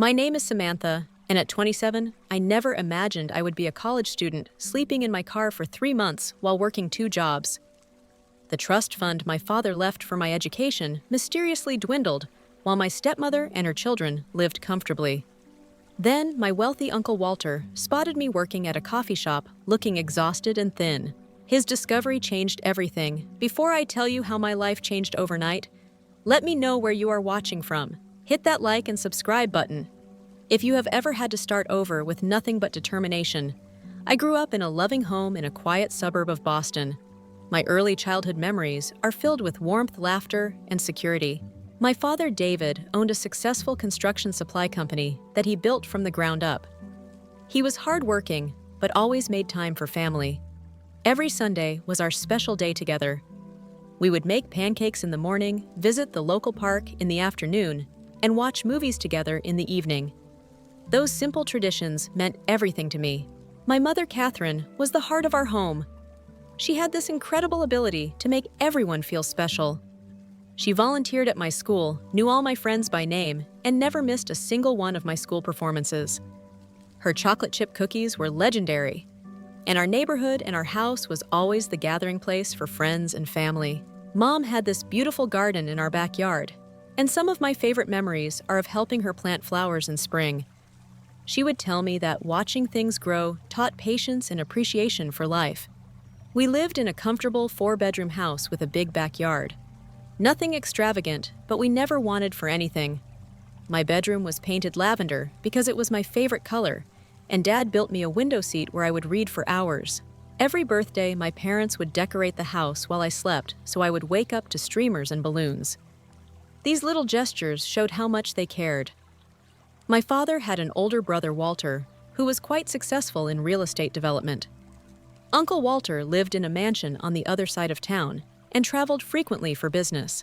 My name is Samantha, and at 27, I never imagined I would be a college student sleeping in my car for 3 months while working 2 jobs. The trust fund my father left for my education mysteriously dwindled, while my stepmother and her children lived comfortably. Then, my wealthy Uncle Walter spotted me working at a coffee shop, looking exhausted and thin. His discovery changed everything. Before I tell you how my life changed overnight, let me know where you are watching from. Hit that like and subscribe button. If you have ever had to start over with nothing but determination, I grew up in a loving home in a quiet suburb of Boston. My early childhood memories are filled with warmth, laughter, and security. My father, David, owned a successful construction supply company that he built from the ground up. He was hardworking, but always made time for family. Every Sunday was our special day together. We would make pancakes in the morning, visit the local park in the afternoon, and watch movies together in the evening. Those simple traditions meant everything to me. My mother, Catherine, was the heart of our home. She had this incredible ability to make everyone feel special. She volunteered at my school, knew all my friends by name, and never missed a single one of my school performances. Her chocolate chip cookies were legendary, and our neighborhood and our house was always the gathering place for friends and family. Mom had this beautiful garden in our backyard, and some of my favorite memories are of helping her plant flowers in spring. She would tell me that watching things grow taught patience and appreciation for life. We lived in a comfortable 4-bedroom house with a big backyard. Nothing extravagant, but we never wanted for anything. My bedroom was painted lavender because it was my favorite color, and Dad built me a window seat where I would read for hours. Every birthday, my parents would decorate the house while I slept, so I would wake up to streamers and balloons. These little gestures showed how much they cared. My father had an older brother, Walter, who was quite successful in real estate development. Uncle Walter lived in a mansion on the other side of town and traveled frequently for business.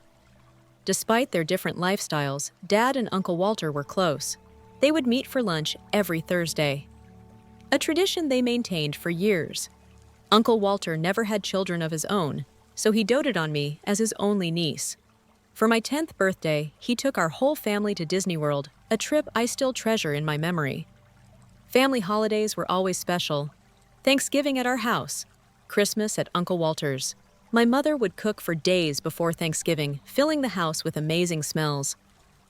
Despite their different lifestyles, Dad and Uncle Walter were close. They would meet for lunch every Thursday, a tradition they maintained for years. Uncle Walter never had children of his own, so he doted on me as his only niece. For my 10th birthday, he took our whole family to Disney World, a trip I still treasure in my memory. Family holidays were always special. Thanksgiving at our house, Christmas at Uncle Walter's. My mother would cook for days before Thanksgiving, filling the house with amazing smells.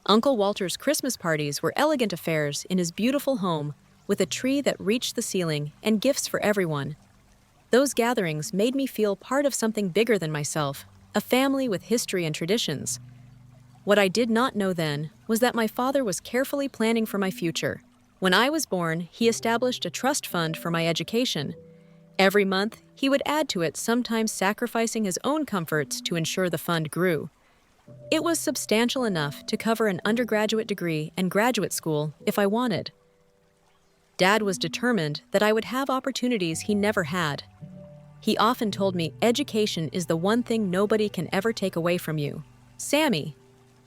Uncle Walter's Christmas parties were elegant affairs in his beautiful home, with a tree that reached the ceiling and gifts for everyone. Those gatherings made me feel part of something bigger than myself, a family with history and traditions. What I did not know then was that my father was carefully planning for my future. When I was born, he established a trust fund for my education. Every month, he would add to it, sometimes sacrificing his own comforts to ensure the fund grew. It was substantial enough to cover an undergraduate degree and graduate school if I wanted. Dad was determined that I would have opportunities he never had. He often told me education is the one thing nobody can ever take away from you. Sammy.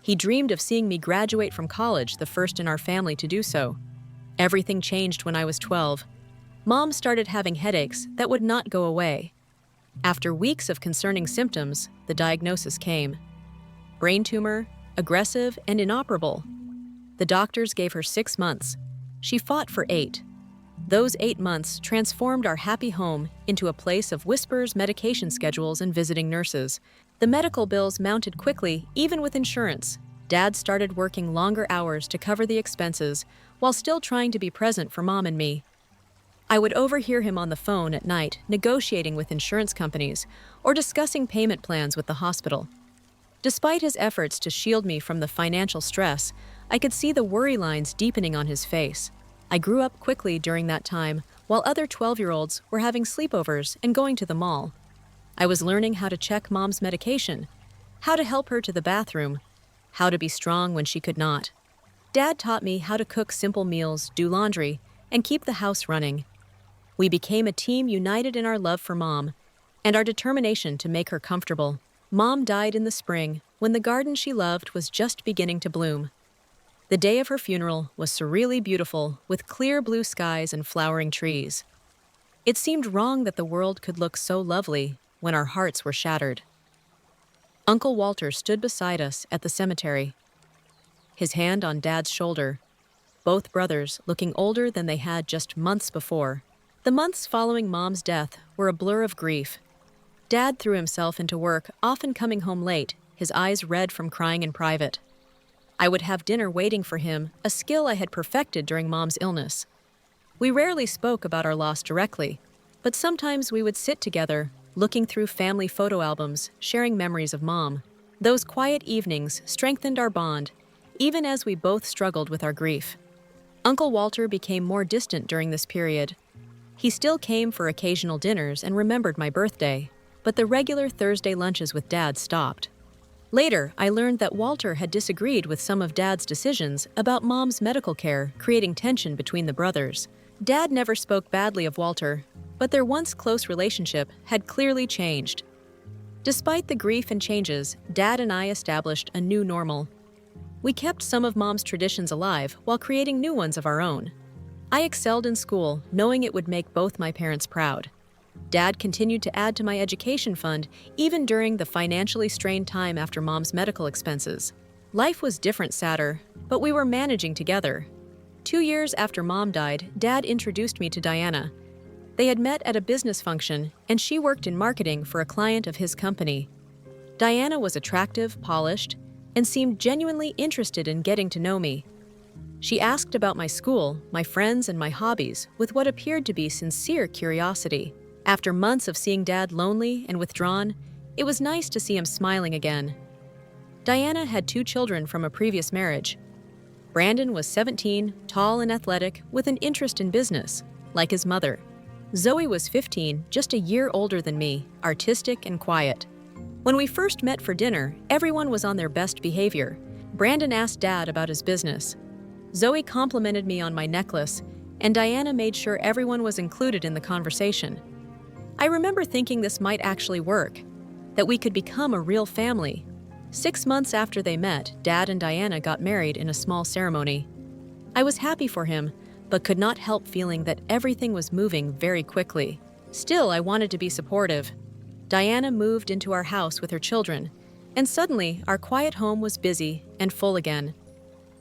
He dreamed of seeing me graduate from college, the first in our family to do so. Everything changed when I was 12. Mom started having headaches that would not go away. After weeks of concerning symptoms, the diagnosis came. Brain tumor, aggressive and inoperable. The doctors gave her 6 months. She fought for 8. Those 8 months transformed our happy home into a place of whispers, medication schedules, and visiting nurses. The medical bills mounted quickly, even with insurance. Dad started working longer hours to cover the expenses, while still trying to be present for Mom and me. I would overhear him on the phone at night, negotiating with insurance companies or discussing payment plans with the hospital. Despite his efforts to shield me from the financial stress, I could see the worry lines deepening on his face. I grew up quickly during that time, while other 12-year-olds were having sleepovers and going to the mall. I was learning how to check Mom's medication, how to help her to the bathroom, how to be strong when she could not. Dad taught me how to cook simple meals, do laundry, and keep the house running. We became a team united in our love for Mom and our determination to make her comfortable. Mom died in the spring when the garden she loved was just beginning to bloom. The day of her funeral was surreally beautiful, with clear blue skies and flowering trees. It seemed wrong that the world could look so lovely when our hearts were shattered. Uncle Walter stood beside us at the cemetery, his hand on Dad's shoulder. both brothers looking older than they had just months before. The months following Mom's death were a blur of grief. Dad threw himself into work, often coming home late, his eyes red from crying in private. I would have dinner waiting for him, a skill I had perfected during Mom's illness. We rarely spoke about our loss directly, but sometimes we would sit together, looking through family photo albums, sharing memories of Mom. Those quiet evenings strengthened our bond, even as we both struggled with our grief. Uncle Walter became more distant during this period. He still came for occasional dinners and remembered my birthday, but the regular Thursday lunches with Dad stopped. Later, I learned that Walter had disagreed with some of Dad's decisions about Mom's medical care, creating tension between the brothers. Dad never spoke badly of Walter, but their once close relationship had clearly changed. Despite the grief and changes, Dad and I established a new normal. We kept some of Mom's traditions alive while creating new ones of our own. I excelled in school, knowing it would make both my parents proud. Dad continued to add to my education fund, even during the financially strained time after Mom's medical expenses. Life was different, sadder, but we were managing together. 2 years after Mom died, Dad introduced me to Diana. They had met at a business function, and she worked in marketing for a client of his company. Diana was attractive, polished, and seemed genuinely interested in getting to know me. She asked about my school, my friends, and my hobbies with what appeared to be sincere curiosity. After months of seeing Dad lonely and withdrawn, it was nice to see him smiling again. Diana had 2 children from a previous marriage. Brandon was 17, tall and athletic, with an interest in business, like his mother. Zoe was 15, just a year older than me, artistic and quiet. When we first met for dinner, everyone was on their best behavior. Brandon asked Dad about his business. Zoe complimented me on my necklace, and Diana made sure everyone was included in the conversation. I remember thinking this might actually work, that we could become a real family. 6 months after they met, Dad and Diana got married in a small ceremony. I was happy for him, but could not help feeling that everything was moving very quickly. Still, I wanted to be supportive. Diana moved into our house with her children, and suddenly our quiet home was busy and full again.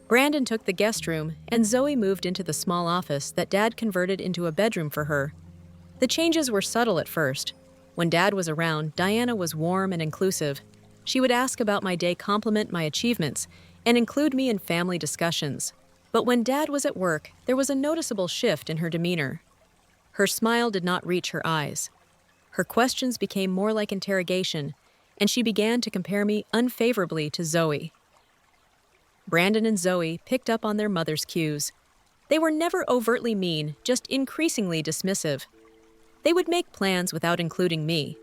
Brandon took the guest room, and Zoe moved into the small office that Dad converted into a bedroom for her. The changes were subtle at first. When Dad was around, Diana was warm and inclusive. She would ask about my day, compliment my achievements, and include me in family discussions. But when Dad was at work, there was a noticeable shift in her demeanor. Her smile did not reach her eyes. Her questions became more like interrogation, and she began to compare me unfavorably to Zoe. Brandon and Zoe picked up on their mother's cues. They were never overtly mean, just increasingly dismissive. They would make plans without including me,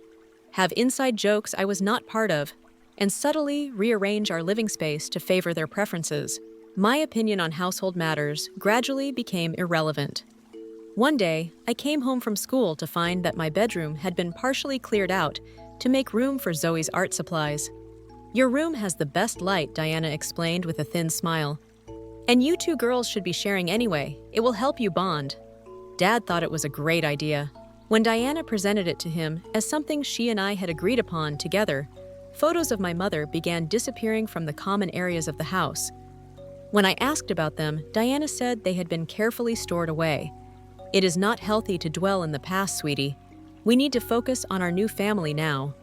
have inside jokes I was not part of, and subtly rearrange our living space to favor their preferences. My opinion on household matters gradually became irrelevant. One day, I came home from school to find that my bedroom had been partially cleared out to make room for Zoe's art supplies. "Your room has the best light," Diana explained with a thin smile. "And you 2 girls should be sharing anyway. It will help you bond." Dad thought it was a great idea. When Diana presented it to him as something she and I had agreed upon together, photos of my mother began disappearing from the common areas of the house. When I asked about them, Diana said they had been carefully stored away. "It is not healthy to dwell in the past, sweetie. We need to focus on our new family now."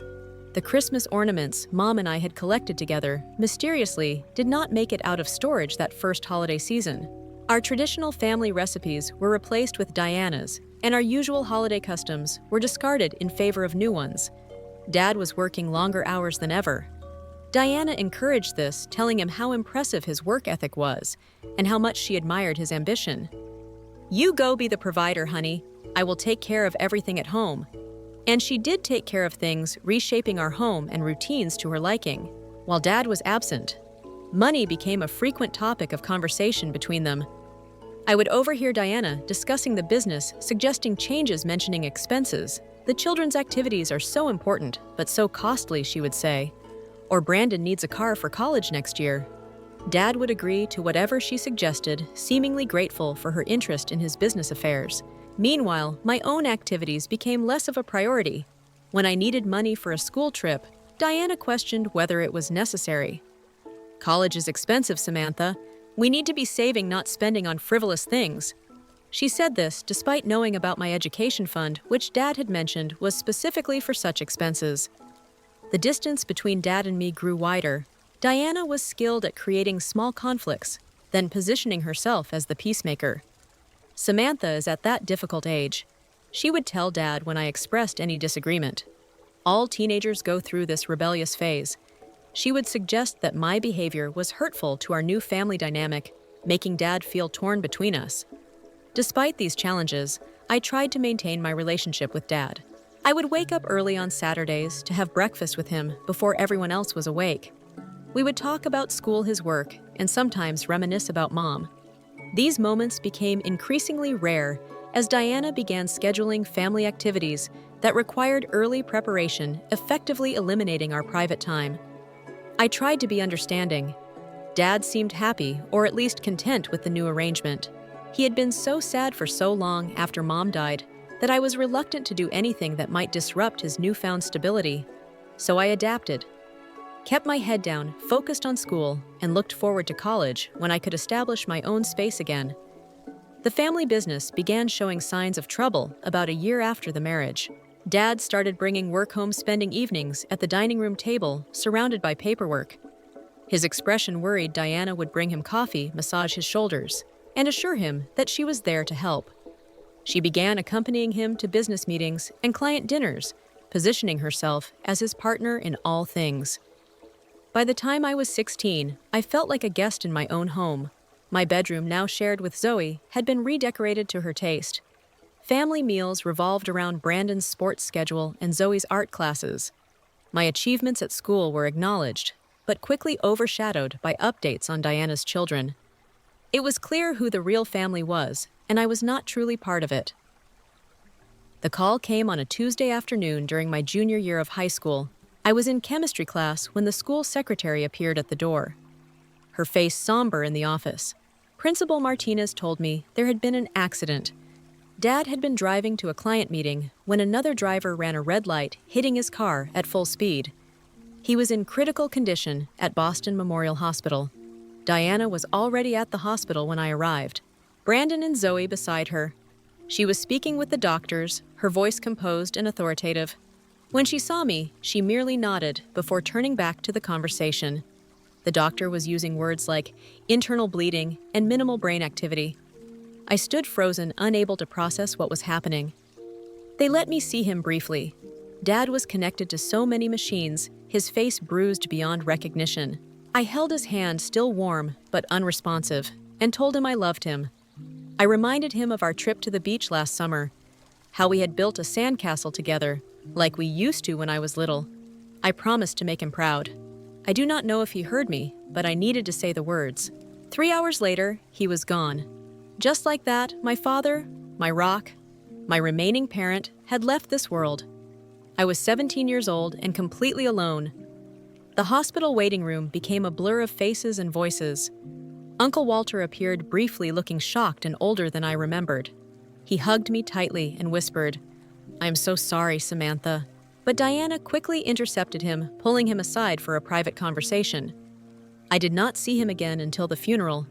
The Christmas ornaments Mom and I had collected together, mysteriously, did not make it out of storage that first holiday season. Our traditional family recipes were replaced with Diana's, and our usual holiday customs were discarded in favor of new ones. Dad was working longer hours than ever. Diana encouraged this, telling him how impressive his work ethic was and how much she admired his ambition. "You go be the provider, honey. I will take care of everything at home." And she did take care of things, reshaping our home and routines to her liking. While Dad was absent, money became a frequent topic of conversation between them. I would overhear Diana discussing the business, suggesting changes, mentioning expenses. "The children's activities are so important, but so costly," she would say. Or "Brandon needs a car for college next year." Dad would agree to whatever she suggested, seemingly grateful for her interest in his business affairs. Meanwhile, my own activities became less of a priority. When I needed money for a school trip, Diana questioned whether it was necessary. "College is expensive, Samantha. We need to be saving, not spending on frivolous things. She said this despite knowing about my education fund, which Dad had mentioned was specifically for such expenses. The distance between Dad and me grew wider. Diana was skilled at creating small conflicts, then positioning herself as the peacemaker. Samantha is at that difficult age. She would tell Dad when I expressed any disagreement. All teenagers go through this rebellious phase. She would suggest that my behavior was hurtful to our new family dynamic, making Dad feel torn between us. Despite these challenges, I tried to maintain my relationship with Dad. I would wake up early on Saturdays to have breakfast with him before everyone else was awake. We would talk about school, his work, and sometimes reminisce about Mom. These moments became increasingly rare as Diana began scheduling family activities that required early preparation, effectively eliminating our private time. I tried to be understanding. Dad seemed happy, or at least content with the new arrangement. He had been so sad for so long after Mom died that I was reluctant to do anything that might disrupt his newfound stability. So I adapted, kept my head down, focused on school, and looked forward to college when I could establish my own space again. The family business began showing signs of trouble about a year after the marriage. Dad started bringing work home, spending evenings at the dining room table, surrounded by paperwork. His expression worried Diana would bring him coffee, massage his shoulders, and assure him that she was there to help. She began accompanying him to business meetings and client dinners, positioning herself as his partner in all things. By the time I was 16, I felt like a guest in my own home. My bedroom, now shared with Zoe, had been redecorated to her taste. Family meals revolved around Brandon's sports schedule and Zoe's art classes. My achievements at school were acknowledged, but quickly overshadowed by updates on Diana's children. It was clear who the real family was, and I was not truly part of it. The call came on a Tuesday afternoon during my junior year of high school. I was in chemistry class when the school secretary appeared at the door. Her face somber in the office. Principal Martinez told me there had been an accident. Dad had been driving to a client meeting when another driver ran a red light, hitting his car at full speed. He was in critical condition at Boston Memorial Hospital. Diana was already at the hospital when I arrived, Brandon and Zoe beside her. She was speaking with the doctors, her voice composed and authoritative. When she saw me, she merely nodded before turning back to the conversation. The doctor was using words like internal bleeding and minimal brain activity. I stood frozen, unable to process what was happening. They let me see him briefly. Dad was connected to so many machines, his face bruised beyond recognition. I held his hand, still warm but unresponsive, and told him I loved him. I reminded him of our trip to the beach last summer, how we had built a sandcastle together, like we used to when I was little. I promised to make him proud. I do not know if he heard me, but I needed to say the words. 3 hours later, he was gone. Just like that, my father, my rock, my remaining parent, had left this world. I was 17 years old and completely alone. The hospital waiting room became a blur of faces and voices. Uncle Walter appeared briefly, looking shocked and older than I remembered. He hugged me tightly and whispered, "I am so sorry, Samantha." But Diana quickly intercepted him, pulling him aside for a private conversation. I did not see him again until the funeral.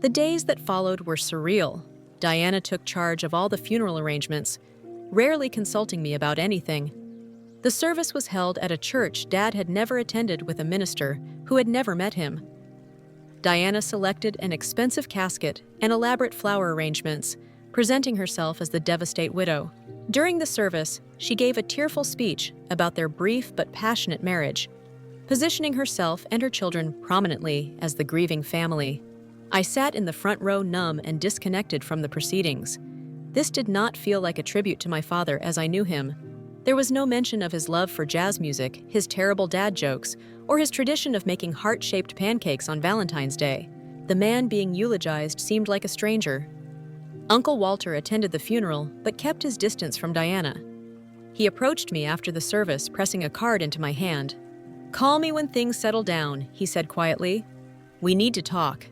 The days that followed were surreal. Diana took charge of all the funeral arrangements, rarely consulting me about anything. The service was held at a church Dad had never attended with a minister who had never met him. Diana selected an expensive casket and elaborate flower arrangements, presenting herself as the devastated widow. During the service, she gave a tearful speech about their brief but passionate marriage, positioning herself and her children prominently as the grieving family. I sat in the front row, numb and disconnected from the proceedings. This did not feel like a tribute to my father as I knew him. There was no mention of his love for jazz music, his terrible dad jokes, or his tradition of making heart-shaped pancakes on Valentine's Day. The man being eulogized seemed like a stranger. Uncle Walter attended the funeral, but kept his distance from Diana. He approached me after the service, pressing a card into my hand. "Call me when things settle down," he said quietly. "We need to talk."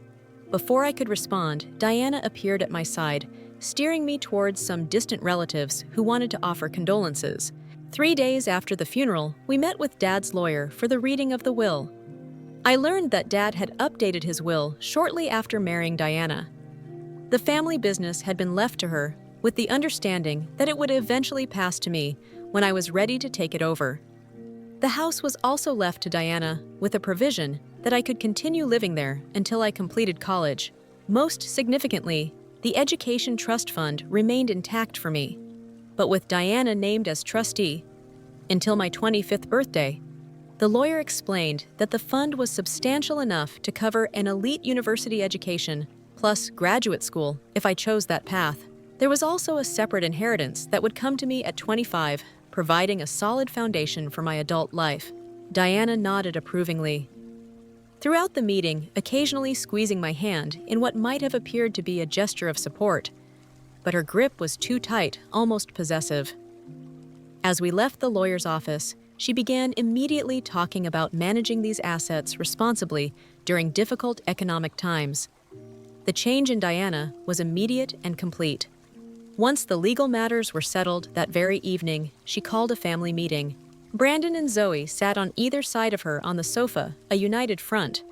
Before I could respond, Diana appeared at my side, steering me towards some distant relatives who wanted to offer condolences. 3 days after the funeral, we met with Dad's lawyer for the reading of the will. I learned that Dad had updated his will shortly after marrying Diana. The family business had been left to her with the understanding that it would eventually pass to me when I was ready to take it over. The house was also left to Diana with a provision that I could continue living there until I completed college. Most significantly, the Education Trust Fund remained intact for me, but with Diana named as trustee until my 25th birthday. The lawyer explained that the fund was substantial enough to cover an elite university education plus graduate school if I chose that path. There was also a separate inheritance that would come to me at 25, providing a solid foundation for my adult life. Diana nodded approvingly. Throughout the meeting, occasionally squeezing my hand in what might have appeared to be a gesture of support, but her grip was too tight, almost possessive. As we left the lawyer's office, she began immediately talking about managing these assets responsibly during difficult economic times. The change in Diana was immediate and complete. Once the legal matters were settled that very evening, she called a family meeting. Brandon and Zoe sat on either side of her on the sofa, a united front.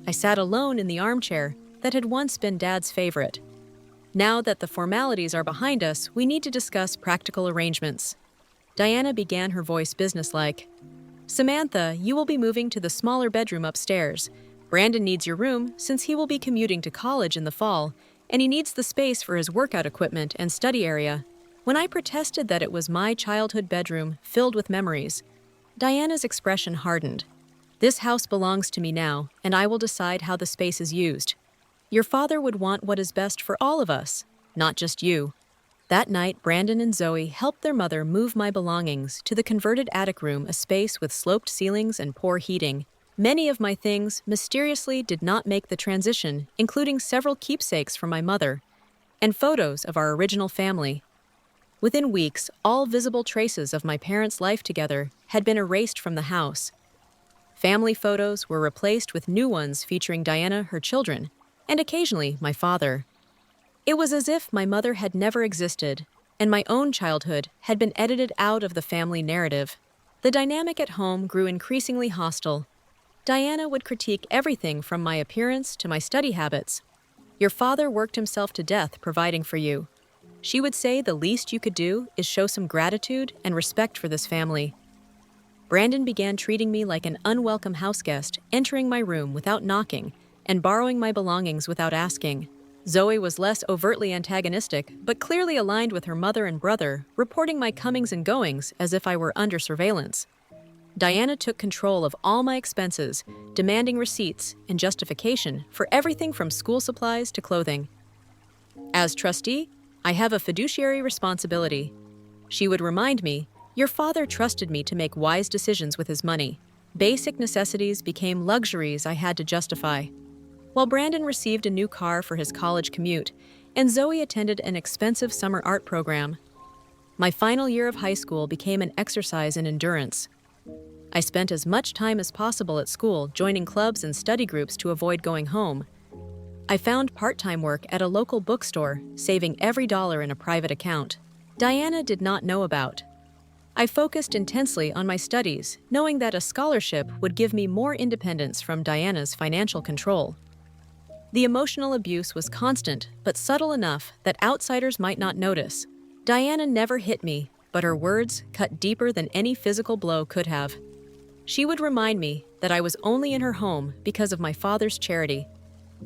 I sat alone in the armchair that had once been Dad's favorite. Now that the formalities are behind us, we need to discuss practical arrangements. Diana began, her voice businesslike. Samantha, you will be moving to the smaller bedroom upstairs. Brandon needs your room since he will be commuting to college in the fall, and he needs the space for his workout equipment and study area. When I protested that it was my childhood bedroom filled with memories, Diana's expression hardened. This house belongs to me now, and I will decide how the space is used. Your father would want what is best for all of us, not just you. That night, Brandon and Zoe helped their mother move my belongings to the converted attic room, a space with sloped ceilings and poor heating. Many of my things mysteriously did not make the transition, including several keepsakes from my mother and photos of our original family. Within weeks, all visible traces of my parents' life together had been erased from the house. Family photos were replaced with new ones featuring Diana, her children, and occasionally my father. It was as if my mother had never existed, and my own childhood had been edited out of the family narrative. The dynamic at home grew increasingly hostile. Diana would critique everything from my appearance to my study habits. Your father worked himself to death providing for you. She would say the least you could do is show some gratitude and respect for this family. Brandon began treating me like an unwelcome houseguest, entering my room without knocking and borrowing my belongings without asking. Zoe was less overtly antagonistic, but clearly aligned with her mother and brother, reporting my comings and goings as if I were under surveillance. Diana took control of all my expenses, demanding receipts and justification for everything from school supplies to clothing. As trustee, I have a fiduciary responsibility. She would remind me, your father trusted me to make wise decisions with his money. Basic necessities became luxuries I had to justify. While Brandon received a new car for his college commute, and Zoe attended an expensive summer art program, my final year of high school became an exercise in endurance. I spent as much time as possible at school joining clubs and study groups to avoid going home. I found part-time work at a local bookstore, saving every dollar in a private account. Diana did not know about. I focused intensely on my studies, knowing that a scholarship would give me more independence from Diana's financial control. The emotional abuse was constant, but subtle enough that outsiders might not notice. Diana never hit me, but her words cut deeper than any physical blow could have. She would remind me that I was only in her home because of my father's charity,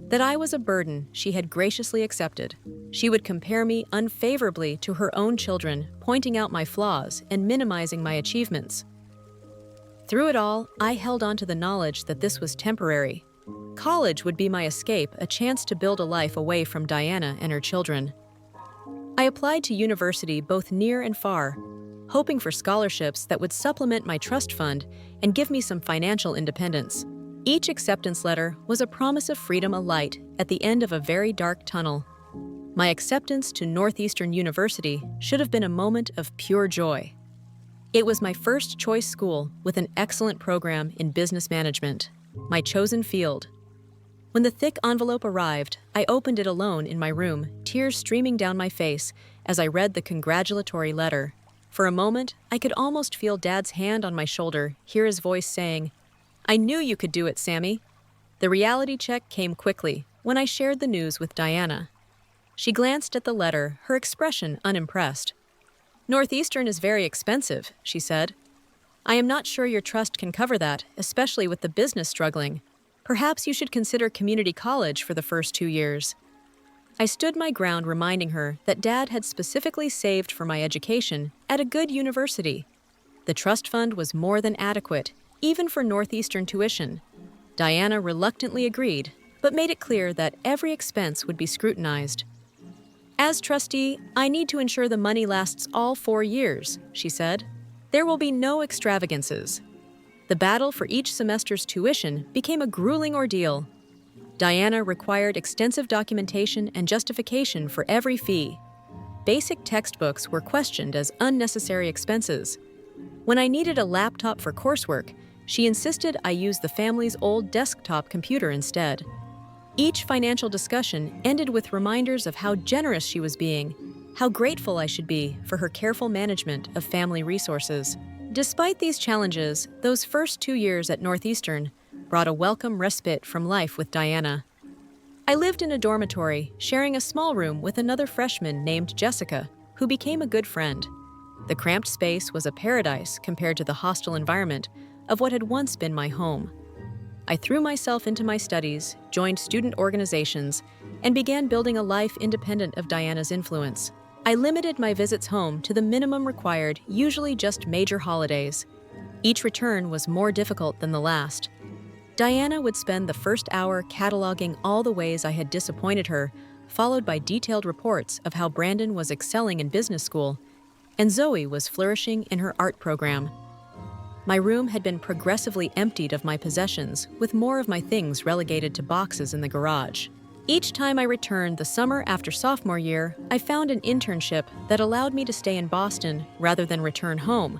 that I was a burden she had graciously accepted. She would compare me unfavorably to her own children, pointing out my flaws and minimizing my achievements. Through it all, I held on to the knowledge that this was temporary. College would be my escape, a chance to build a life away from Diana and her children. I applied to university both near and far, hoping for scholarships that would supplement my trust fund and give me some financial independence. Each acceptance letter was a promise of freedom, a light at the end of a very dark tunnel. My acceptance to Northeastern University should have been a moment of pure joy. It was my first choice school with an excellent program in business management, my chosen field. When the thick envelope arrived, I opened it alone in my room, tears streaming down my face as I read the congratulatory letter. For a moment, I could almost feel Dad's hand on my shoulder, hear his voice saying, "I knew you could do it, Sammy." The reality check came quickly when I shared the news with Diana. She glanced at the letter, her expression unimpressed. "Northeastern is very expensive," she said. "I am not sure your trust can cover that, especially with the business struggling. Perhaps you should consider community college for the first 2 years." I stood my ground, reminding her that Dad had specifically saved for my education at a good university. The trust fund was more than adequate, even for Northeastern tuition. Diana reluctantly agreed, but made it clear that every expense would be scrutinized. "As trustee, I need to ensure the money lasts all 4 years," she said. "There will be no extravagances." The battle for each semester's tuition became a grueling ordeal. Diana required extensive documentation and justification for every fee. Basic textbooks were questioned as unnecessary expenses. When I needed a laptop for coursework, she insisted I use the family's old desktop computer instead. Each financial discussion ended with reminders of how generous she was being, how grateful I should be for her careful management of family resources. Despite these challenges, those first 2 years at Northeastern brought a welcome respite from life with Diana. I lived in a dormitory, sharing a small room with another freshman named Jessica, who became a good friend. The cramped space was a paradise compared to the hostile environment of what had once been my home. I threw myself into my studies, joined student organizations, and began building a life independent of Diana's influence. I limited my visits home to the minimum required, usually just major holidays. Each return was more difficult than the last. Diana would spend the first hour cataloging all the ways I had disappointed her, followed by detailed reports of how Brandon was excelling in business school, and Zoe was flourishing in her art program. My room had been progressively emptied of my possessions, with more of my things relegated to boxes in the garage. Each time I returned the summer after sophomore year, I found an internship that allowed me to stay in Boston rather than return home.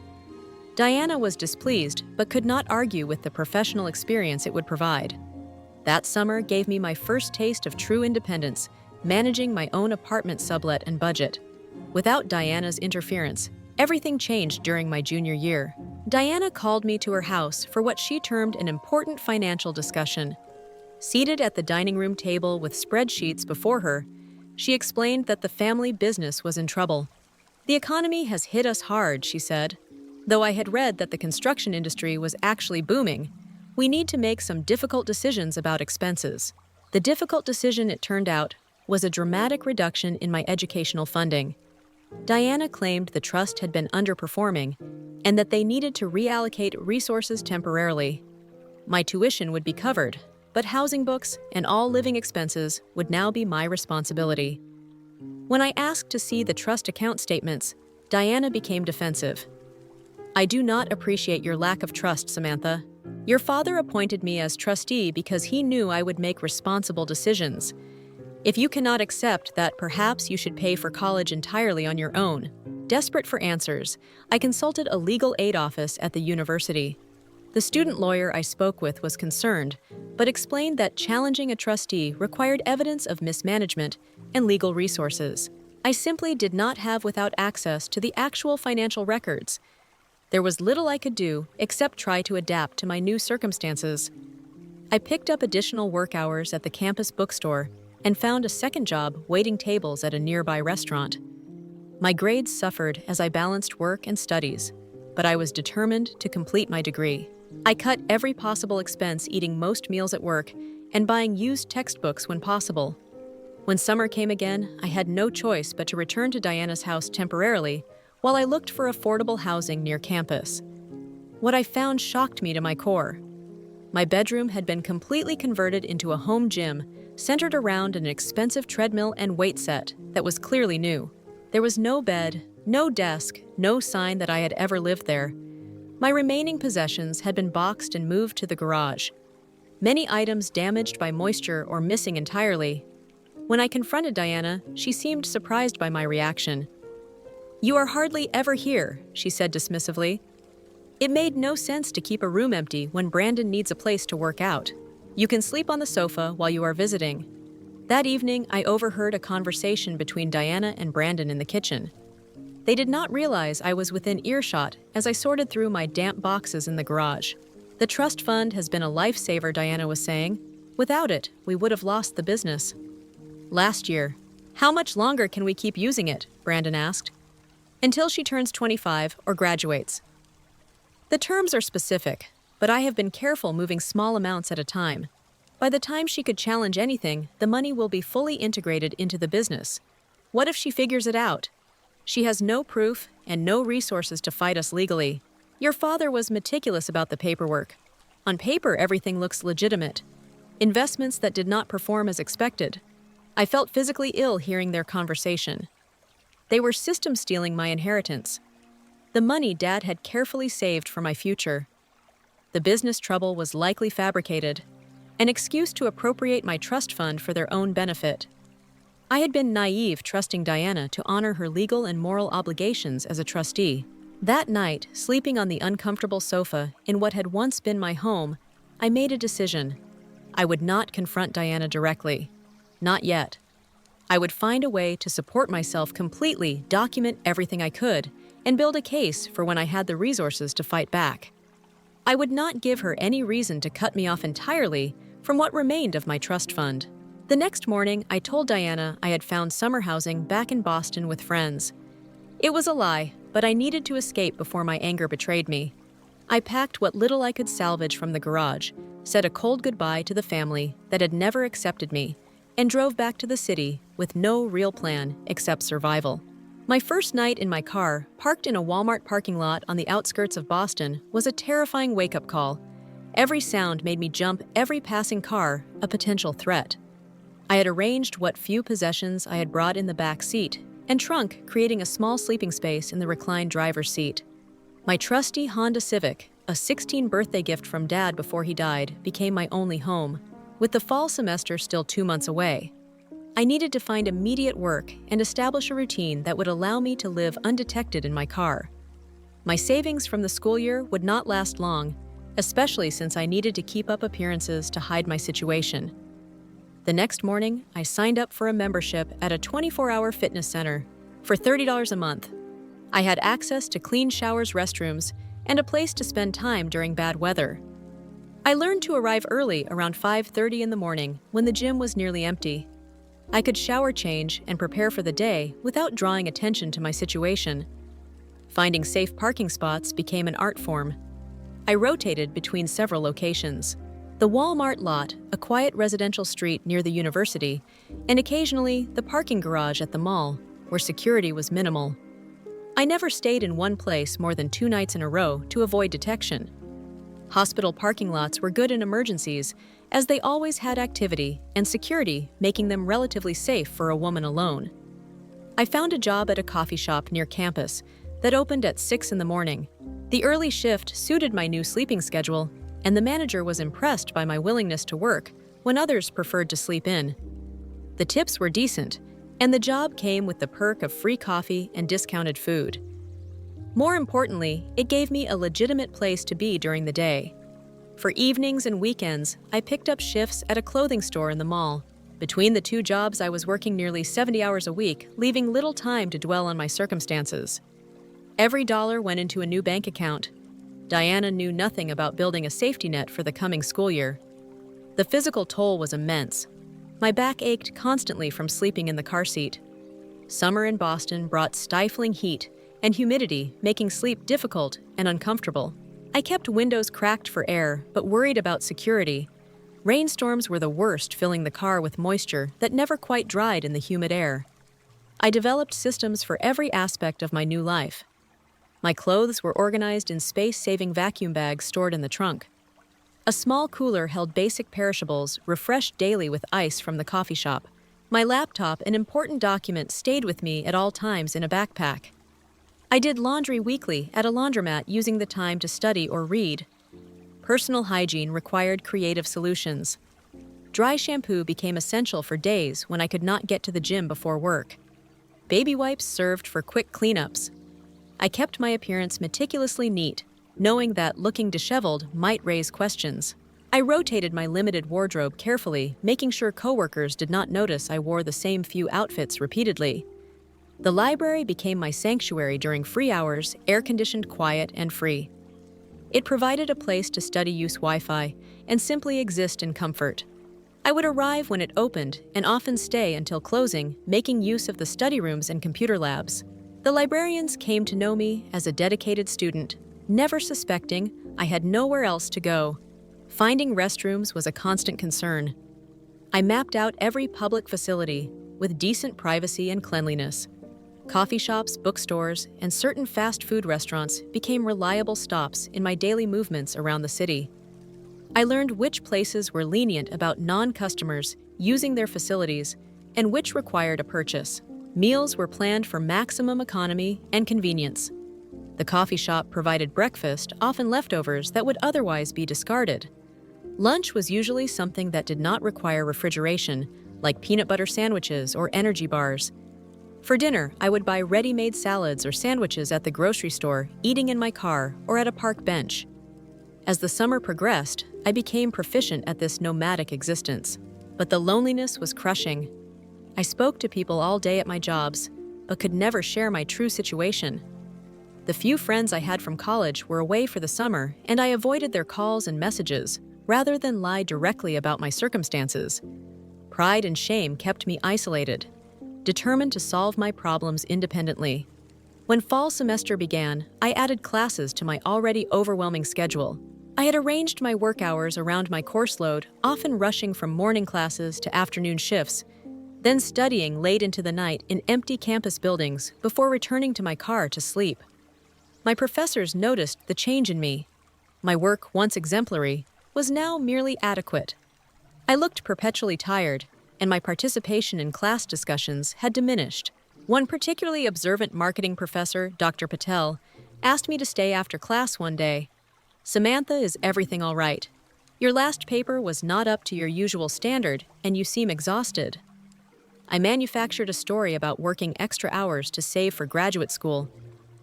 Diana was displeased, but could not argue with the professional experience it would provide. That summer gave me my first taste of true independence, managing my own apartment sublet and budget. Without Diana's interference, everything changed during my junior year. Diana called me to her house for what she termed an important financial discussion. Seated at the dining room table with spreadsheets before her, she explained that the family business was in trouble. "The economy has hit us hard," she said. "Though I had read that the construction industry was actually booming, we need to make some difficult decisions about expenses." The difficult decision, it turned out, was a dramatic reduction in my educational funding. Diana claimed the trust had been underperforming and that they needed to reallocate resources temporarily. My tuition would be covered, but housing books and all living expenses would now be my responsibility. When I asked to see the trust account statements, Diana became defensive. "I do not appreciate your lack of trust, Samantha. Your father appointed me as trustee because he knew I would make responsible decisions. If you cannot accept that, perhaps you should pay for college entirely on your own." Desperate for answers, I consulted a legal aid office at the university. The student lawyer I spoke with was concerned, but explained that challenging a trustee required evidence of mismanagement and legal resources I simply did not have without access to the actual financial records. There was little I could do except try to adapt to my new circumstances. I picked up additional work hours at the campus bookstore and found a second job waiting tables at a nearby restaurant. My grades suffered as I balanced work and studies, but I was determined to complete my degree. I cut every possible expense, eating most meals at work and buying used textbooks when possible. When summer came again, I had no choice but to return to Diana's house temporarily while I looked for affordable housing near campus. What I found shocked me to my core. My bedroom had been completely converted into a home gym centered around an expensive treadmill and weight set that was clearly new. There was no bed, no desk, no sign that I had ever lived there. My remaining possessions had been boxed and moved to the garage. Many items damaged by moisture or missing entirely. When I confronted Diana, she seemed surprised by my reaction. "You are hardly ever here," she said dismissively. "It made no sense to keep a room empty when Brandon needs a place to work out. You can sleep on the sofa while you are visiting." That evening, I overheard a conversation between Diana and Brandon in the kitchen. They did not realize I was within earshot as I sorted through my damp boxes in the garage. "The trust fund has been a lifesaver," Diana was saying. Without it, we would have lost the business. Last year. How much longer can we keep using it? Brandon asked. Until she turns 25 or graduates. The terms are specific, but I have been careful moving small amounts at a time. By the time she could challenge anything, the money will be fully integrated into the business. What if she figures it out? She has no proof and no resources to fight us legally. Your father was meticulous about the paperwork. On paper, everything looks legitimate. Investments that did not perform as expected. I felt physically ill hearing their conversation. They were system stealing my inheritance. The money Dad had carefully saved for my future. The business trouble was likely fabricated, an excuse to appropriate my trust fund for their own benefit. I had been naive trusting Diana to honor her legal and moral obligations as a trustee. That night, sleeping on the uncomfortable sofa in what had once been my home, I made a decision. I would not confront Diana directly. Not yet. I would find a way to support myself completely, document everything I could, and build a case for when I had the resources to fight back. I would not give her any reason to cut me off entirely from what remained of my trust fund. The next morning, I told Diana I had found summer housing back in Boston with friends. It was a lie, but I needed to escape before my anger betrayed me. I packed what little I could salvage from the garage, said a cold goodbye to the family that had never accepted me, and drove back to the city with no real plan except survival. My first night in my car, parked in a Walmart parking lot on the outskirts of Boston, was a terrifying wake-up call. Every sound made me jump every passing car, a potential threat. I had arranged what few possessions I had brought in the back seat and trunk, creating a small sleeping space in the reclined driver's seat. My trusty Honda Civic, a 16th birthday gift from Dad before he died, became my only home. With the fall semester still 2 months away, I needed to find immediate work and establish a routine that would allow me to live undetected in my car. My savings from the school year would not last long, especially since I needed to keep up appearances to hide my situation. The next morning, I signed up for a membership at a 24-hour fitness center for $30 a month. I had access to clean showers, restrooms, and a place to spend time during bad weather. I learned to arrive early around 5:30 in the morning when the gym was nearly empty. I could shower, change, and prepare for the day without drawing attention to my situation. Finding safe parking spots became an art form. I rotated between several locations. The Walmart lot, a quiet residential street near the university, and occasionally the parking garage at the mall, where security was minimal. I never stayed in one place more than 2 nights in a row to avoid detection. Hospital parking lots were good in emergencies, as they always had activity and security, making them relatively safe for a woman alone. I found a job at a coffee shop near campus that opened at 6 in the morning. The early shift suited my new sleeping schedule, and the manager was impressed by my willingness to work when others preferred to sleep in. The tips were decent, and the job came with the perk of free coffee and discounted food. More importantly, it gave me a legitimate place to be during the day. For evenings and weekends, I picked up shifts at a clothing store in the mall. Between the 2 jobs, I was working nearly 70 hours a week, leaving little time to dwell on my circumstances. Every dollar went into a new bank account. Diana knew nothing about building a safety net for the coming school year. The physical toll was immense. My back ached constantly from sleeping in the car seat. Summer in Boston brought stifling heat and humidity, making sleep difficult and uncomfortable. I kept windows cracked for air, but worried about security. Rainstorms were the worst, filling the car with moisture that never quite dried in the humid air. I developed systems for every aspect of my new life. My clothes were organized in space-saving vacuum bags stored in the trunk. A small cooler held basic perishables, refreshed daily with ice from the coffee shop. My laptop and important documents stayed with me at all times in a backpack. I did laundry weekly at a laundromat, using the time to study or read. Personal hygiene required creative solutions. Dry shampoo became essential for days when I could not get to the gym before work. Baby wipes served for quick cleanups. I kept my appearance meticulously neat, knowing that looking disheveled might raise questions. I rotated my limited wardrobe carefully, making sure coworkers did not notice I wore the same few outfits repeatedly. The library became my sanctuary during free hours, air-conditioned, quiet, and free. It provided a place to study, use Wi-Fi, and simply exist in comfort. I would arrive when it opened and often stay until closing, making use of the study rooms and computer labs. The librarians came to know me as a dedicated student, never suspecting I had nowhere else to go. Finding restrooms was a constant concern. I mapped out every public facility with decent privacy and cleanliness. Coffee shops, bookstores, and certain fast food restaurants became reliable stops in my daily movements around the city. I learned which places were lenient about non-customers using their facilities and which required a purchase. Meals were planned for maximum economy and convenience. The coffee shop provided breakfast, often leftovers that would otherwise be discarded. Lunch was usually something that did not require refrigeration, like peanut butter sandwiches or energy bars. For dinner, I would buy ready-made salads or sandwiches at the grocery store, eating in my car or at a park bench. As the summer progressed, I became proficient at this nomadic existence. But the loneliness was crushing. I spoke to people all day at my jobs, but could never share my true situation. The few friends I had from college were away for the summer, and I avoided their calls and messages, rather than lie directly about my circumstances. Pride and shame kept me isolated, determined to solve my problems independently. When fall semester began, I added classes to my already overwhelming schedule. I had arranged my work hours around my course load, often rushing from morning classes to afternoon shifts, then studying late into the night in empty campus buildings before returning to my car to sleep. My professors noticed the change in me. My work, once exemplary, was now merely adequate. I looked perpetually tired, and my participation in class discussions had diminished. One particularly observant marketing professor, Dr. Patel, asked me to stay after class one day. "Samantha, is everything all right? Your last paper was not up to your usual standard, and you seem exhausted." I manufactured a story about working extra hours to save for graduate school,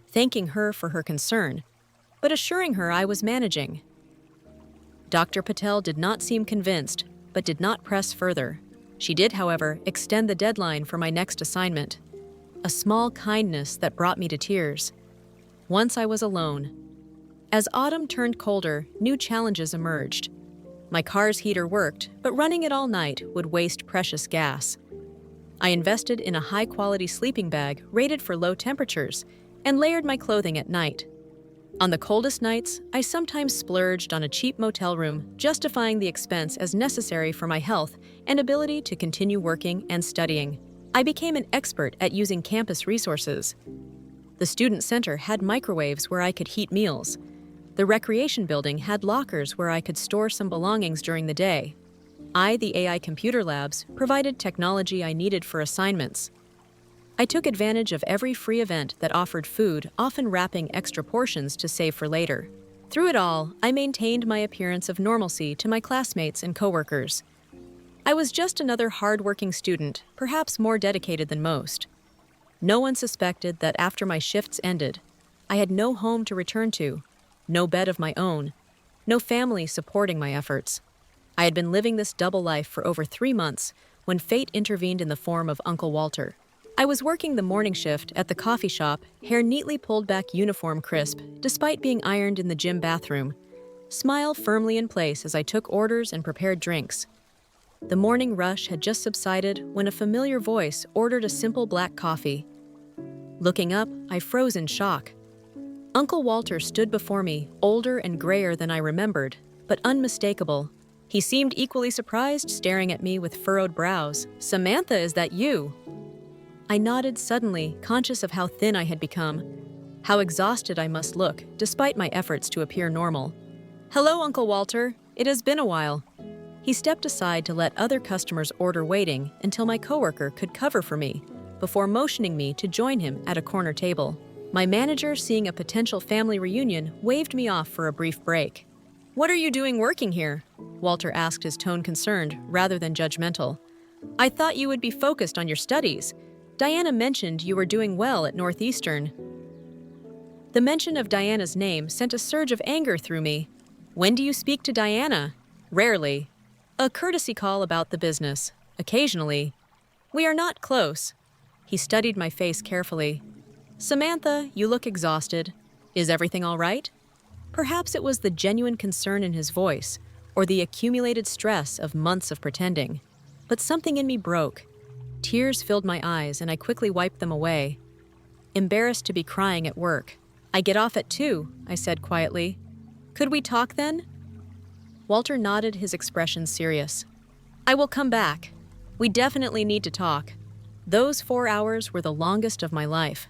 thanking her for her concern, but assuring her I was managing. Dr. Patel did not seem convinced, but did not press further. She did, however, extend the deadline for my next assignment, a small kindness that brought me to tears. Once I was alone. As autumn turned colder, new challenges emerged. My car's heater worked, but running it all night would waste precious gas. I invested in a high-quality sleeping bag rated for low temperatures and layered my clothing at night. On the coldest nights, I sometimes splurged on a cheap motel room, justifying the expense as necessary for my health and ability to continue working and studying. I became an expert at using campus resources. The student center had microwaves where I could heat meals. The recreation building had lockers where I could store some belongings during the day. The AI computer labs, provided technology I needed for assignments. I took advantage of every free event that offered food, often wrapping extra portions to save for later. Through it all, I maintained my appearance of normalcy to my classmates and coworkers. I was just another hard-working student, perhaps more dedicated than most. No one suspected that after my shifts ended, I had no home to return to, no bed of my own, no family supporting my efforts. I had been living this double life for over 3 months when fate intervened in the form of Uncle Walter. I was working the morning shift at the coffee shop, hair neatly pulled back, uniform crisp, despite being ironed in the gym bathroom, smile firmly in place as I took orders and prepared drinks. The morning rush had just subsided when a familiar voice ordered a simple black coffee. Looking up, I froze in shock. Uncle Walter stood before me, older and grayer than I remembered, but unmistakable. He seemed equally surprised, staring at me with furrowed brows. "Samantha, is that you?" I nodded suddenly, conscious of how thin I had become, how exhausted I must look, despite my efforts to appear normal. "Hello, Uncle Walter. It has been a while." He stepped aside to let other customers order, waiting until my coworker could cover for me, before motioning me to join him at a corner table. My manager, seeing a potential family reunion, waved me off for a brief break. "What are you doing working here?" Walter asked, his tone concerned rather than judgmental. "I thought you would be focused on your studies. Diana mentioned you were doing well at Northeastern." The mention of Diana's name sent a surge of anger through me. "When do you speak to Diana?" "Rarely. A courtesy call about the business. Occasionally. We are not close." He studied my face carefully. "Samantha, you look exhausted. Is everything all right?" Perhaps it was the genuine concern in his voice, or the accumulated stress of months of pretending. But something in me broke. Tears filled my eyes, and I quickly wiped them away. Embarrassed to be crying at work. "I get off at 2, I said quietly. "Could we talk then?" Walter nodded, his expression serious. "I will come back. We definitely need to talk." Those 4 hours were the longest of my life.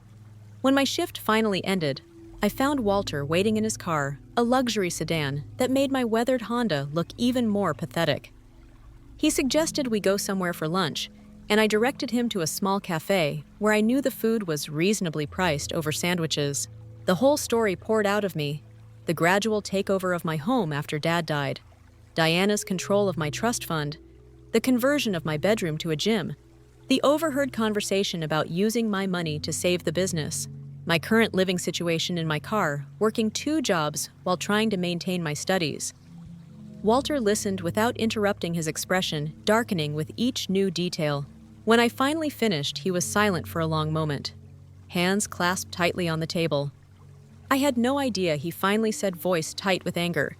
When my shift finally ended, I found Walter waiting in his car, a luxury sedan that made my weathered Honda look even more pathetic. He suggested we go somewhere for lunch, and I directed him to a small cafe where I knew the food was reasonably priced over sandwiches. The whole story poured out of me: the gradual takeover of my home after Dad died, Diana's control of my trust fund, the conversion of my bedroom to a gym, the overheard conversation about using my money to save the business, my current living situation in my car, working 2 jobs while trying to maintain my studies. Walter listened without interrupting, his expression darkening with each new detail. When I finally finished, he was silent for a long moment, hands clasped tightly on the table. I had no idea, he finally said, voice tight with anger.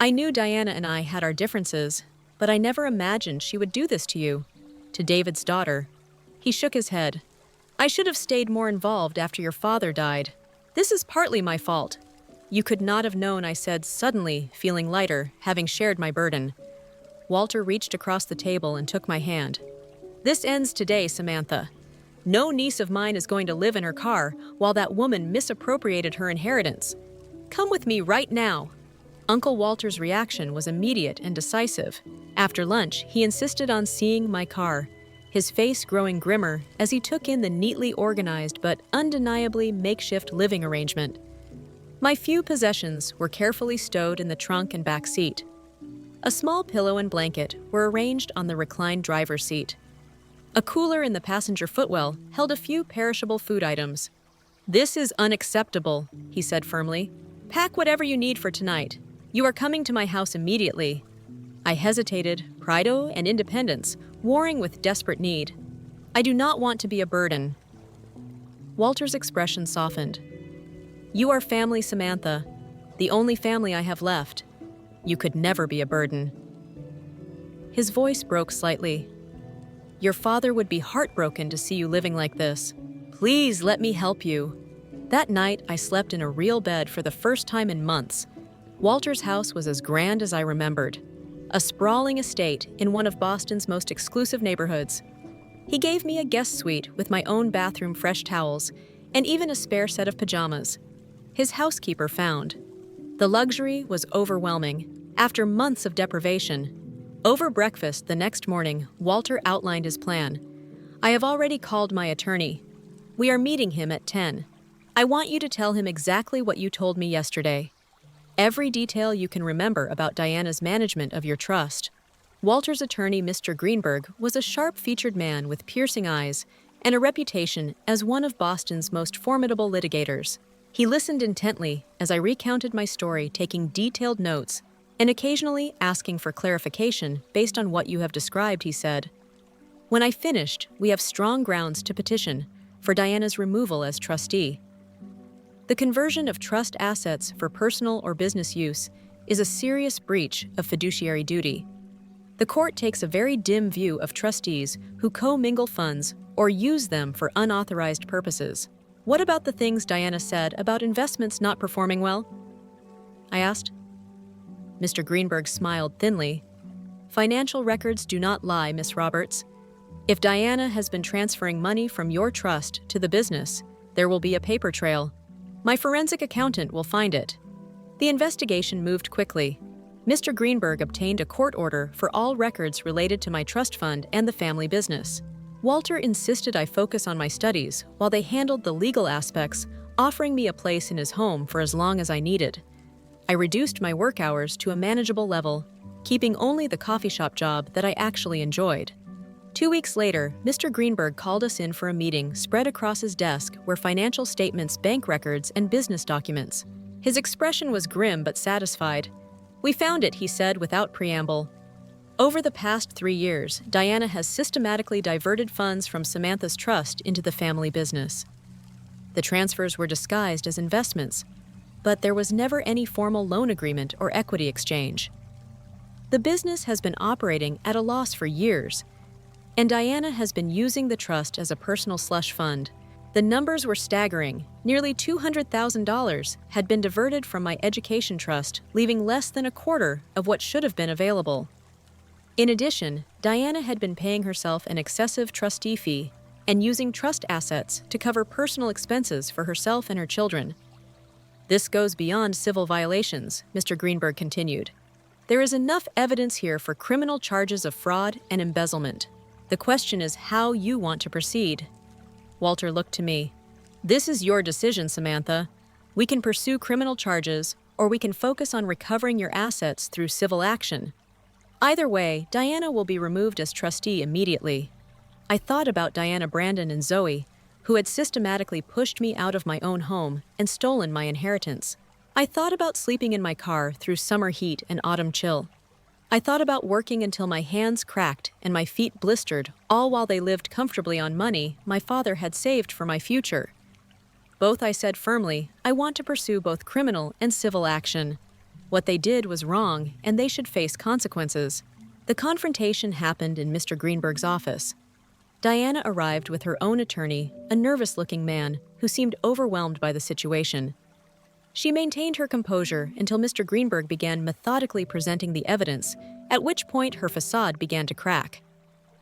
"I knew Diana and I had our differences, but I never imagined she would do this to you, to David's daughter." He shook his head. "I should have stayed more involved after your father died. This is partly my fault." "You could not have known," I said, suddenly feeling lighter, having shared my burden. Walter reached across the table and took my hand. "This ends today, Samantha. No niece of mine is going to live in her car while that woman misappropriated her inheritance. Come with me right now." Uncle Walter's reaction was immediate and decisive. After lunch, he insisted on seeing my car, his face growing grimmer as he took in the neatly organized but undeniably makeshift living arrangement. My few possessions were carefully stowed in the trunk and back seat. A small pillow and blanket were arranged on the reclined driver's seat. A cooler in the passenger footwell held a few perishable food items. "This is unacceptable," he said firmly. "Pack whatever you need for tonight. You are coming to my house immediately." I hesitated, pride and independence warring with desperate need. "I do not want to be a burden." Walter's expression softened. "You are family, Samantha, the only family I have left. You could never be a burden." His voice broke slightly. "Your father would be heartbroken to see you living like this. Please let me help you." That night, I slept in a real bed for the first time in months. Walter's house was as grand as I remembered, a sprawling estate in one of Boston's most exclusive neighborhoods. He gave me a guest suite with my own bathroom, fresh towels, and even a spare set of pajamas. His housekeeper found. The luxury was overwhelming. After months of deprivation, over breakfast the next morning, Walter outlined his plan. "I have already called my attorney. We are meeting him at 10. I want you to tell him exactly what you told me yesterday. Every detail you can remember about Diana's management of your trust." Walter's attorney, Mr. Greenberg, was a sharp-featured man with piercing eyes and a reputation as one of Boston's most formidable litigators. He listened intently as I recounted my story, taking detailed notes and occasionally asking for clarification based on what you have described, he said. "When I finished, we have strong grounds to petition for Diana's removal as trustee. The conversion of trust assets for personal or business use is a serious breach of fiduciary duty. The court takes a very dim view of trustees who commingle funds or use them for unauthorized purposes." "What about the things Diana said about investments not performing well?" I asked. Mr. Greenberg smiled thinly. "Financial records do not lie, Miss Roberts. If Diana has been transferring money from your trust to the business, there will be a paper trail. My forensic accountant will find it." The investigation moved quickly. Mr. Greenberg obtained a court order for all records related to my trust fund and the family business. Walter insisted I focus on my studies while they handled the legal aspects, offering me a place in his home for as long as I needed. I reduced my work hours to a manageable level, keeping only the coffee shop job that I actually enjoyed. 2 weeks later, Mr. Greenberg called us in for a meeting. Spread across his desk were financial statements, bank records, and business documents. His expression was grim but satisfied. "We found it," he said without preamble. "Over the past 3 years, Diana has systematically diverted funds from Samantha's trust into the family business. The transfers were disguised as investments, but there was never any formal loan agreement or equity exchange. The business has been operating at a loss for years, and Diana has been using the trust as a personal slush fund. The numbers were staggering. Nearly $200,000 had been diverted from my education trust, leaving less than a quarter of what should have been available. In addition, Diana had been paying herself an excessive trustee fee and using trust assets to cover personal expenses for herself and her children. This goes beyond civil violations, Mr. Greenberg continued. There is enough evidence here for criminal charges of fraud and embezzlement. The question is how you want to proceed. Walter looked to me. This is your decision, Samantha. We can pursue criminal charges, or we can focus on recovering your assets through civil action. Either way, Diana will be removed as trustee immediately. I thought about Diana, Brandon, and Zoe, who had systematically pushed me out of my own home and stolen my inheritance. I thought about sleeping in my car through summer heat and autumn chill. I thought about working until my hands cracked and my feet blistered, all while they lived comfortably on money my father had saved for my future. Both, I said firmly, I want to pursue both criminal and civil action. What they did was wrong, and they should face consequences. The confrontation happened in Mr. Greenberg's office. Diana arrived with her own attorney, a nervous-looking man who seemed overwhelmed by the situation. She maintained her composure until Mr. Greenberg began methodically presenting the evidence, at which point her facade began to crack.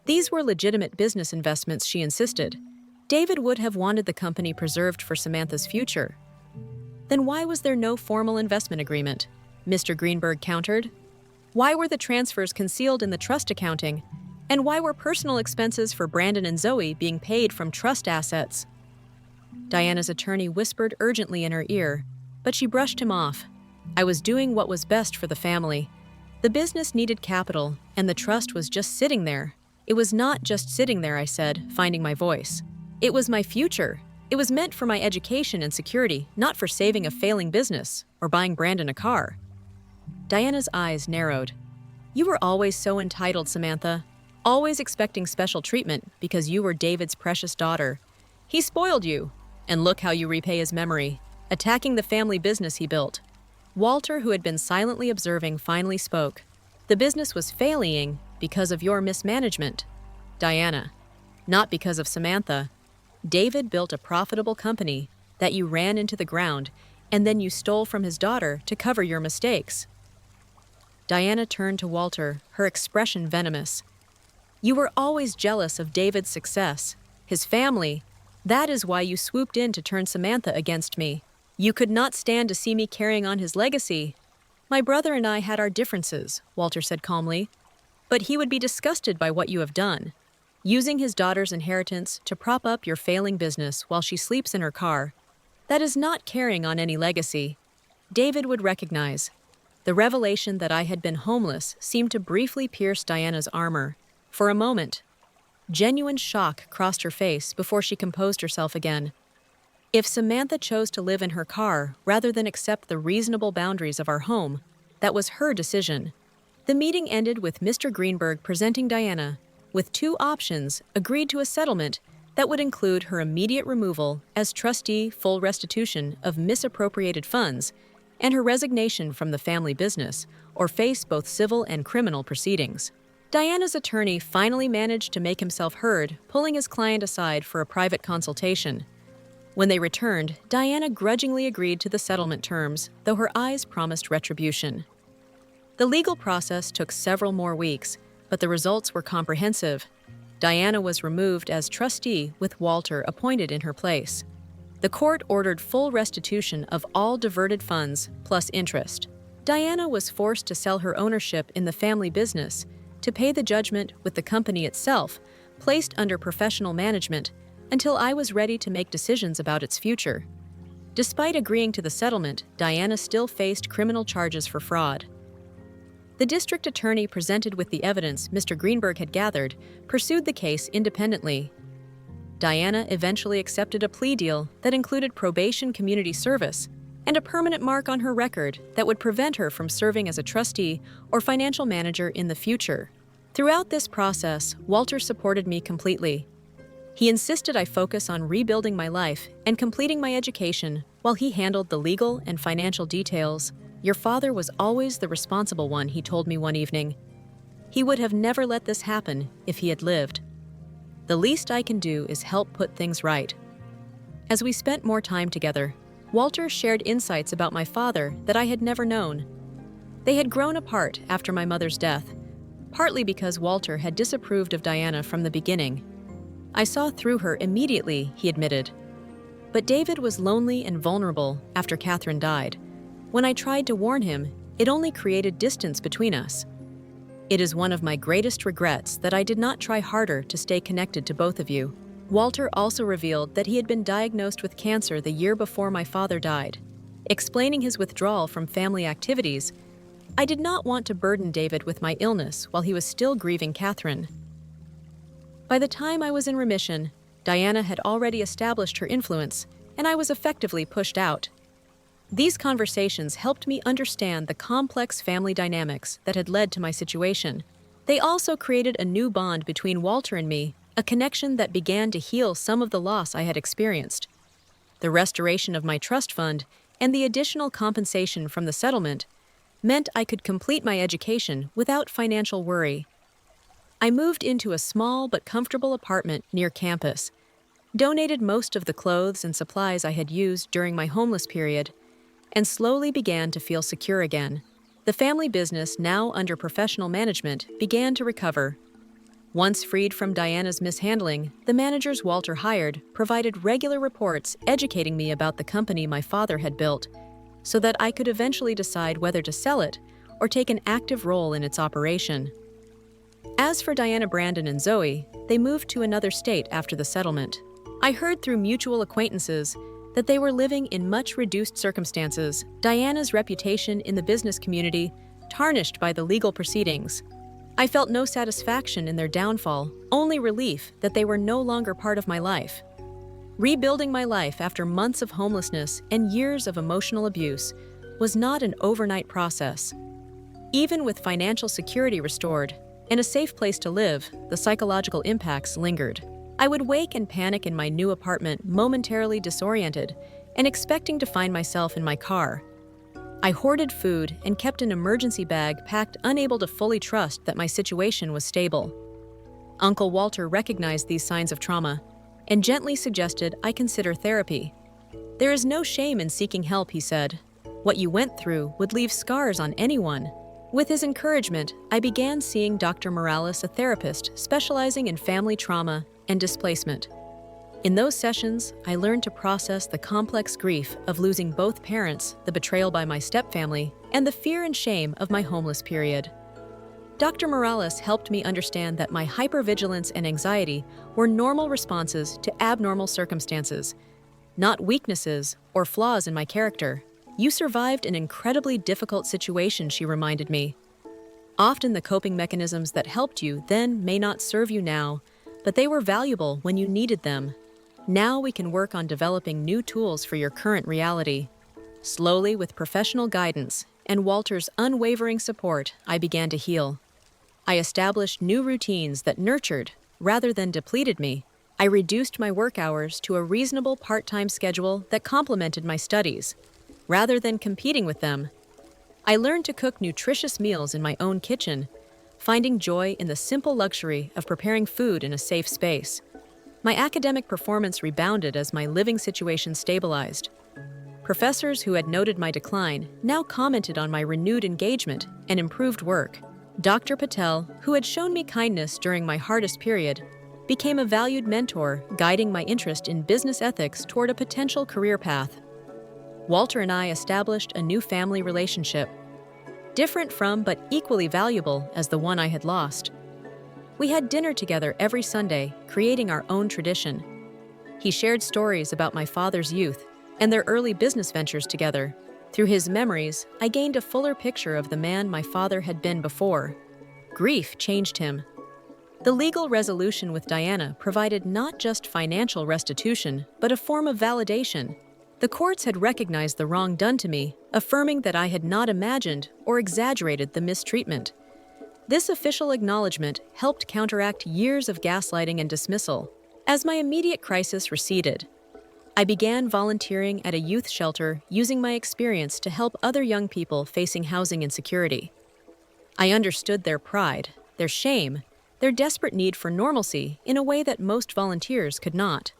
These were legitimate business investments, she insisted. David would have wanted the company preserved for Samantha's future. Then why was there no formal investment agreement? Mr. Greenberg countered. Why were the transfers concealed in the trust accounting? And why were personal expenses for Brandon and Zoe being paid from trust assets? Diana's attorney whispered urgently in her ear, but she brushed him off. I was doing what was best for the family. The business needed capital, and the trust was just sitting there. It was not just sitting there, I said, finding my voice. It was my future. It was meant for my education and security, not for saving a failing business or buying Brandon a car. Diana's eyes narrowed. You were always so entitled, Samantha. Always expecting special treatment because you were David's precious daughter. He spoiled you, and look how you repay his memory, attacking the family business he built. Walter, who had been silently observing, finally spoke. The business was failing because of your mismanagement. Diana, not because of Samantha. David built a profitable company that you ran into the ground, and then you stole from his daughter to cover your mistakes. Diana turned to Walter, her expression venomous. You were always jealous of David's success, his family. That is why you swooped in to turn Samantha against me. You could not stand to see me carrying on his legacy. My brother and I had our differences, Walter said calmly, but he would be disgusted by what you have done. Using his daughter's inheritance to prop up your failing business while she sleeps in her car. That is not carrying on any legacy. David would recognize. The revelation that I had been homeless seemed to briefly pierce Diana's armor. For a moment, genuine shock crossed her face before she composed herself again. If Samantha chose to live in her car rather than accept the reasonable boundaries of our home, that was her decision. The meeting ended with Mr. Greenberg presenting Diana with two options, agreed to a settlement that would include her immediate removal as trustee, full restitution of misappropriated funds, and her resignation from the family business, or face both civil and criminal proceedings. Diana's attorney finally managed to make himself heard, pulling his client aside for a private consultation. When they returned, Diana grudgingly agreed to the settlement terms, though her eyes promised retribution. The legal process took several more weeks, but the results were comprehensive. Diana was removed as trustee with Walter appointed in her place. The court ordered full restitution of all diverted funds, plus interest. Diana was forced to sell her ownership in the family business to pay the judgment with the company itself, placed under professional management, until I was ready to make decisions about its future. Despite agreeing to the settlement, Diana still faced criminal charges for fraud. The district attorney presented with the evidence Mr. Greenberg had gathered pursued the case independently. Diana eventually accepted a plea deal that included probation, community service, and a permanent mark on her record that would prevent her from serving as a trustee or financial manager in the future. Throughout this process, Walter supported me completely. He insisted I focus on rebuilding my life and completing my education while he handled the legal and financial details. Your father was always the responsible one, he told me one evening. He would have never let this happen if he had lived. The least I can do is help put things right. As we spent more time together, Walter shared insights about my father that I had never known. They had grown apart after my mother's death, partly because Walter had disapproved of Diana from the beginning. I saw through her immediately, he admitted. But David was lonely and vulnerable after Catherine died. When I tried to warn him, it only created distance between us. It is one of my greatest regrets that I did not try harder to stay connected to both of you. Walter also revealed that he had been diagnosed with cancer the year before my father died. Explaining his withdrawal from family activities, I did not want to burden David with my illness while he was still grieving Catherine. By the time I was in remission, Diana had already established her influence, and I was effectively pushed out. These conversations helped me understand the complex family dynamics that had led to my situation. They also created a new bond between Walter and me, a connection that began to heal some of the loss I had experienced. The restoration of my trust fund and the additional compensation from the settlement meant I could complete my education without financial worry. I moved into a small but comfortable apartment near campus, donated most of the clothes and supplies I had used during my homeless period, and slowly began to feel secure again. The family business, now under professional management, began to recover. Once freed from Diana's mishandling, the managers Walter hired provided regular reports educating me about the company my father had built, so that I could eventually decide whether to sell it or take an active role in its operation. As for Diana, Brandon, and Zoe, they moved to another state after the settlement. I heard through mutual acquaintances that they were living in much reduced circumstances, Diana's reputation in the business community tarnished by the legal proceedings. I felt no satisfaction in their downfall, only relief that they were no longer part of my life. Rebuilding my life after months of homelessness and years of emotional abuse was not an overnight process. Even with financial security restored and a safe place to live, the psychological impacts lingered. I would wake and panic in my new apartment, momentarily disoriented and expecting to find myself in my car. I hoarded food and kept an emergency bag packed, unable to fully trust that my situation was stable. Uncle Walter recognized these signs of trauma and gently suggested I consider therapy. There is no shame in seeking help, he said. What you went through would leave scars on anyone. With his encouragement, I began seeing Dr. Morales, a therapist specializing in family trauma and displacement. In those sessions, I learned to process the complex grief of losing both parents, the betrayal by my stepfamily, and the fear and shame of my homeless period. Dr. Morales helped me understand that my hypervigilance and anxiety were normal responses to abnormal circumstances, not weaknesses or flaws in my character. You survived an incredibly difficult situation, she reminded me. Often the coping mechanisms that helped you then may not serve you now, but they were valuable when you needed them. Now we can work on developing new tools for your current reality. Slowly, with professional guidance and Walter's unwavering support, I began to heal. I established new routines that nurtured rather than depleted me. I reduced my work hours to a reasonable part-time schedule that complemented my studies, rather than competing with them. I learned to cook nutritious meals in my own kitchen, finding joy in the simple luxury of preparing food in a safe space. My academic performance rebounded as my living situation stabilized. Professors who had noted my decline now commented on my renewed engagement and improved work. Dr. Patel, who had shown me kindness during my hardest period, became a valued mentor, guiding my interest in business ethics toward a potential career path. Walter and I established a new family relationship, different from but equally valuable as the one I had lost. We had dinner together every Sunday, creating our own tradition. He shared stories about my father's youth and their early business ventures together. Through his memories, I gained a fuller picture of the man my father had been before. Grief changed him. The legal resolution with Diana provided not just financial restitution, but a form of validation. The courts had recognized the wrong done to me, affirming that I had not imagined or exaggerated the mistreatment. This official acknowledgement helped counteract years of gaslighting and dismissal. As my immediate crisis receded, I began volunteering at a youth shelter using my experience to help other young people facing housing insecurity. I understood their pride, their shame, their desperate need for normalcy in a way that most volunteers could not.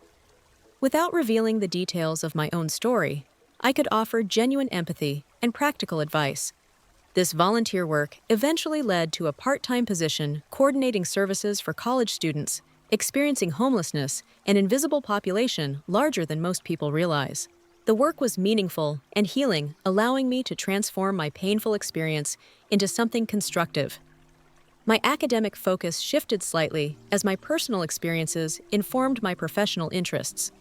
Without revealing the details of my own story, I could offer genuine empathy and practical advice. This volunteer work eventually led to a part-time position coordinating services for college students experiencing homelessness, an invisible population larger than most people realize. The work was meaningful and healing, allowing me to transform my painful experience into something constructive. My academic focus shifted slightly as my personal experiences informed my professional interests.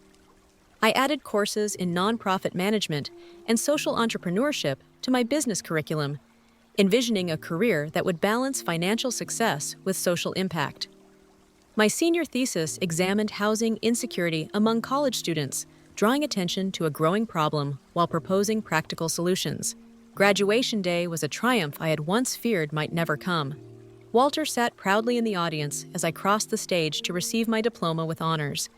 I added courses in nonprofit management and social entrepreneurship to my business curriculum, envisioning a career that would balance financial success with social impact. My senior thesis examined housing insecurity among college students, drawing attention to a growing problem while proposing practical solutions. Graduation day was a triumph I had once feared might never come. Walter sat proudly in the audience as I crossed the stage to receive my diploma with honors.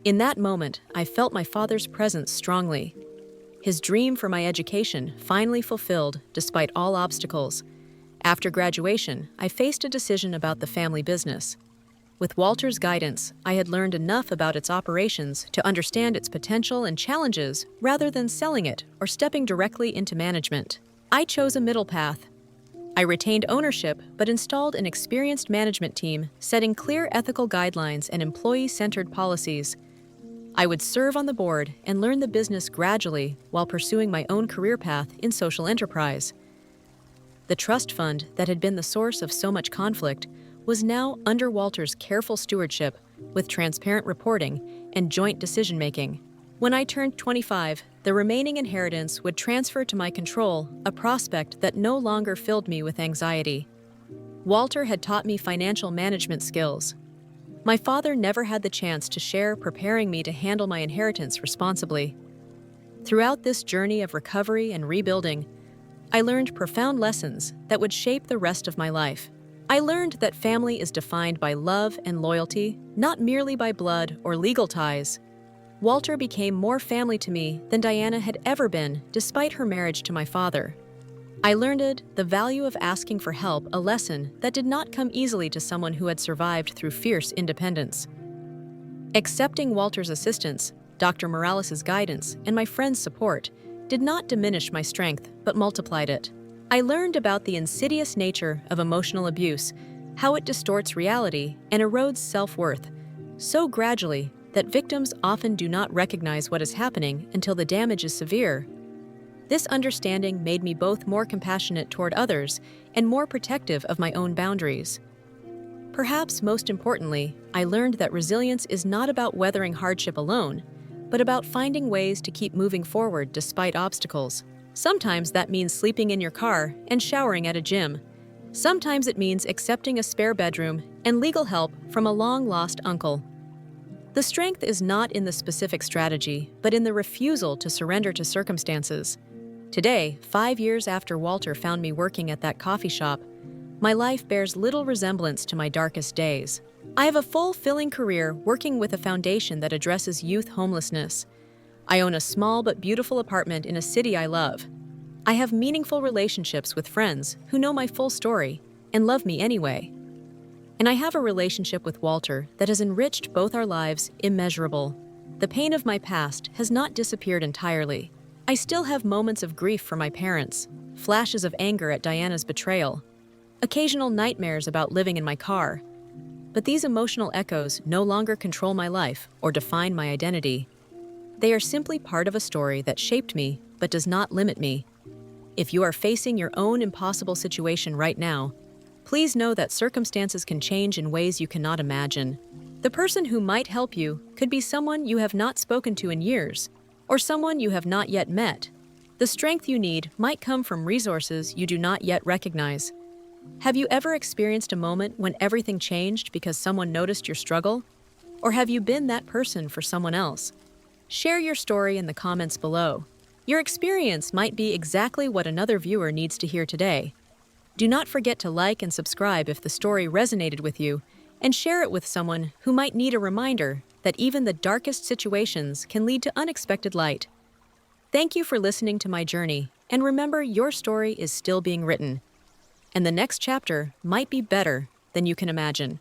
In that moment, I felt my father's presence strongly. His dream for my education finally fulfilled despite all obstacles. After graduation, I faced a decision about the family business. With Walter's guidance, I had learned enough about its operations to understand its potential and challenges rather than selling it or stepping directly into management. I chose a middle path. I retained ownership but installed an experienced management team, setting clear ethical guidelines and employee-centered policies. I would serve on the board and learn the business gradually while pursuing my own career path in social enterprise. The trust fund that had been the source of so much conflict was now under Walter's careful stewardship, with transparent reporting and joint decision-making. When I turned 25, the remaining inheritance would transfer to my control, a prospect that no longer filled me with anxiety. Walter had taught me financial management skills. My father never had the chance to share, preparing me to handle my inheritance responsibly. Throughout this journey of recovery and rebuilding, I learned profound lessons that would shape the rest of my life. I learned that family is defined by love and loyalty, not merely by blood or legal ties. Walter became more family to me than Diana had ever been, despite her marriage to my father. I learned the value of asking for help, a lesson that did not come easily to someone who had survived through fierce independence. Accepting Walter's assistance, Dr. Morales' guidance, and my friend's support did not diminish my strength, but multiplied it. I learned about the insidious nature of emotional abuse, how it distorts reality and erodes self-worth, so gradually that victims often do not recognize what is happening until the damage is severe. This understanding made me both more compassionate toward others and more protective of my own boundaries. Perhaps most importantly, I learned that resilience is not about weathering hardship alone, but about finding ways to keep moving forward despite obstacles. Sometimes that means sleeping in your car and showering at a gym. Sometimes it means accepting a spare bedroom and legal help from a long-lost uncle. The strength is not in the specific strategy, but in the refusal to surrender to circumstances. Today, 5 years after Walter found me working at that coffee shop, my life bears little resemblance to my darkest days. I have a fulfilling career working with a foundation that addresses youth homelessness. I own a small but beautiful apartment in a city I love. I have meaningful relationships with friends who know my full story and love me anyway. And I have a relationship with Walter that has enriched both our lives immeasurable. The pain of my past has not disappeared entirely. I still have moments of grief for my parents, flashes of anger at Diana's betrayal, occasional nightmares about living in my car. But these emotional echoes no longer control my life or define my identity. They are simply part of a story that shaped me but does not limit me. If you are facing your own impossible situation right now, please know that circumstances can change in ways you cannot imagine. The person who might help you could be someone you have not spoken to in years, or someone you have not yet met. The strength you need might come from resources you do not yet recognize. Have you ever experienced a moment when everything changed because someone noticed your struggle? Or have you been that person for someone else? Share your story in the comments below. Your experience might be exactly what another viewer needs to hear today. Do not forget to like and subscribe if the story resonated with you, and share it with someone who might need a reminder that even the darkest situations can lead to unexpected light. Thank you for listening to my journey, and remember, your story is still being written, and the next chapter might be better than you can imagine.